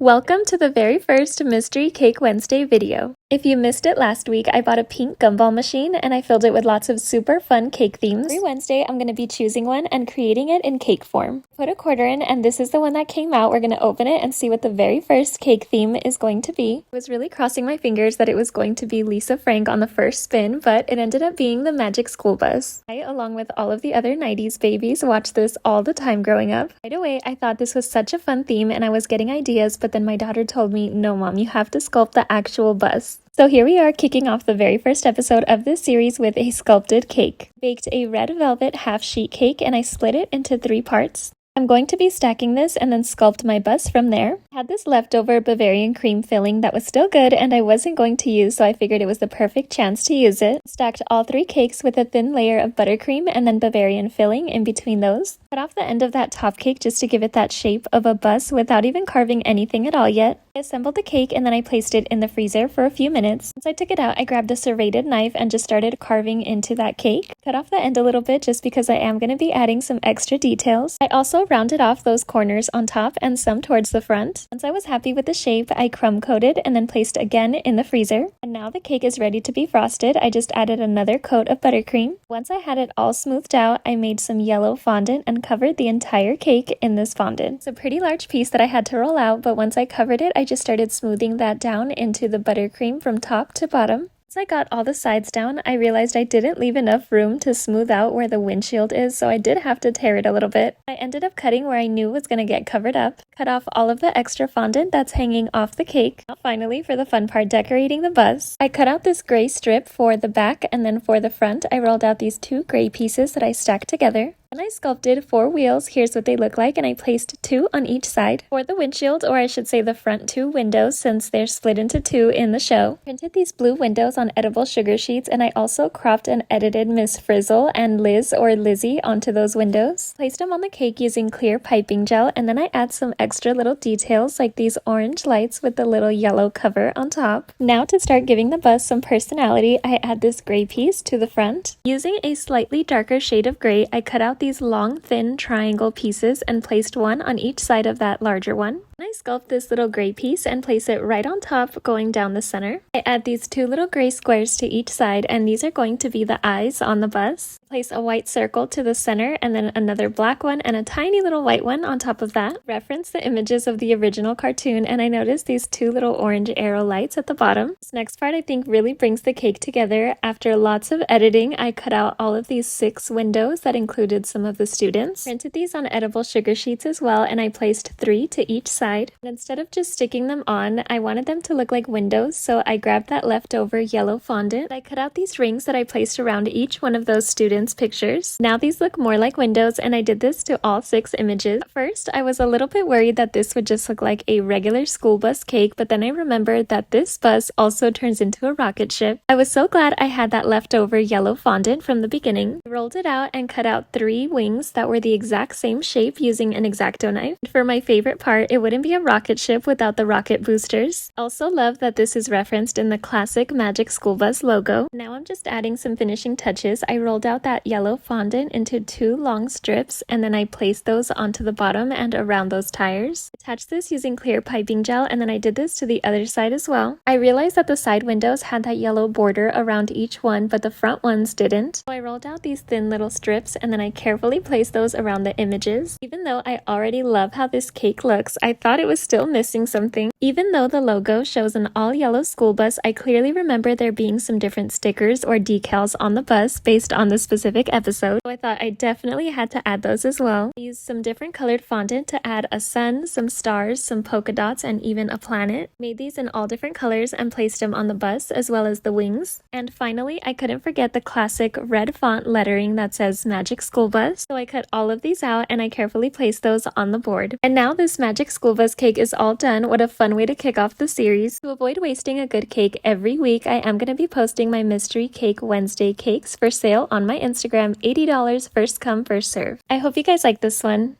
Welcome to the very first Mystery Cake Wednesday video. If you missed it last week, I bought a pink gumball machine and I filled it with lots of super fun cake themes. Every Wednesday, I'm going to be choosing one and creating it in cake form. Put a quarter in and this is the one that came out. We're going to open it and see what the very first cake theme is going to be. I was really crossing my fingers that it was going to be Lisa Frank on the first spin, but it ended up being the Magic School Bus. I, along with all of the other 90s babies, watched this all the time growing up. Right away, I thought this was such a fun theme and I was getting ideas, but then my daughter told me, no mom, you have to sculpt the actual bus. So here we are kicking off the very first episode of this series with a sculpted cake. Baked a red velvet half sheet cake and I split it into 3 parts. I'm going to be stacking this and then sculpt my bus from there. I had this leftover Bavarian cream filling that was still good and I wasn't going to use, so I figured it was the perfect chance to use it. Stacked all 3 cakes with a thin layer of buttercream and then Bavarian filling in between those. Cut off the end of that top cake just to give it that shape of a bus without even carving anything at all yet. I assembled the cake and then I placed it in the freezer for a few minutes. Once I took it out, I grabbed a serrated knife and just started carving into that cake. Cut off the end a little bit just because I am going to be adding some extra details. I also rounded off those corners on top and some towards the front. Once I was happy with the shape, I crumb coated and then placed again in the freezer. And now the cake is ready to be frosted. I just added another coat of buttercream. Once I had it all smoothed out, I made some yellow fondant and covered the entire cake in this fondant. It's a pretty large piece that I had to roll out, but once I covered it, I just started smoothing that down into the buttercream from top to bottom. Once I got all the sides down, I realized I didn't leave enough room to smooth out where the windshield is, so I did have to tear it a little bit. I ended up cutting where I knew was going to get covered up. Cut off all of the extra fondant that's hanging off the cake. Now finally, for the fun part, decorating the bus. I cut out this gray strip for the back, and then for the front, I rolled out these 2 gray pieces that I stacked together. And I sculpted 4 wheels. Here's what they look like, and I placed 2 on each side. For the windshield, or I should say the front 2 windows, since they're split into 2 in the show. Printed these blue windows on edible sugar sheets, and I also cropped and edited Miss Frizzle and Liz or Lizzie onto those windows. Placed them on the cake using clear piping gel, and then I add some extra little details like these orange lights with the little yellow cover on top. Now to start giving the bus some personality, I add this gray piece to the front. Using a slightly darker shade of gray, I cut out these long, thin triangle pieces and placed one on each side of that larger one. I sculpt this little gray piece and place it right on top going down the center. I add these 2 little gray squares to each side, and these are going to be the eyes on the bus. Place a white circle to the center and then another black one and a tiny little white one on top of that. Reference the images of the original cartoon, and I noticed these 2 little orange arrow lights at the bottom. This next part I think really brings the cake together. After lots of editing, I cut out all of these 6 windows that included some of the students. Printed these on edible sugar sheets as well, and I placed 3 to each side. And instead of just sticking them on, I wanted them to look like windows, so I grabbed that leftover yellow fondant. I cut out these rings that I placed around each one of those students' pictures. Now these look more like windows, and I did this to all 6 images. At first, I was a little bit worried that this would just look like a regular school bus cake, but then I remembered that this bus also turns into a rocket ship. I was so glad I had that leftover yellow fondant from the beginning. I rolled it out and cut out 3 wings that were the exact same shape using an X-Acto knife. For my favorite part, it wouldn't be a rocket ship without the rocket boosters. Also love that this is referenced in the classic Magic School Bus logo. Now I'm just adding some finishing touches. I rolled out that yellow fondant into 2 long strips, and then I placed those onto the bottom and around those tires. Attached this using clear piping gel, and then I did this to the other side as well. I realized that the side windows had that yellow border around each one, but the front ones didn't. So I rolled out these thin little strips, and then I carefully placed those around the images. Even though I already love how this cake looks, I thought it was still missing something. Even though the logo shows an all-yellow school bus, I clearly remember there being some different stickers or decals on the bus based on the specific episode, so I thought I definitely had to add those as well. I used some different colored fondant to add a sun, some stars, some polka dots, and even a planet. Made these in all different colors and placed them on the bus as well as the wings. And finally, I couldn't forget the classic red font lettering that says Magic School Bus, so I cut all of these out and I carefully placed those on the board. And now this Magic School Bus cake is all done. What a fun way to kick off the series. To avoid wasting a good cake every week, I am going to be posting my Mystery Cake Wednesday cakes for sale on my Instagram. $80 first come, first serve. I hope you guys like this one.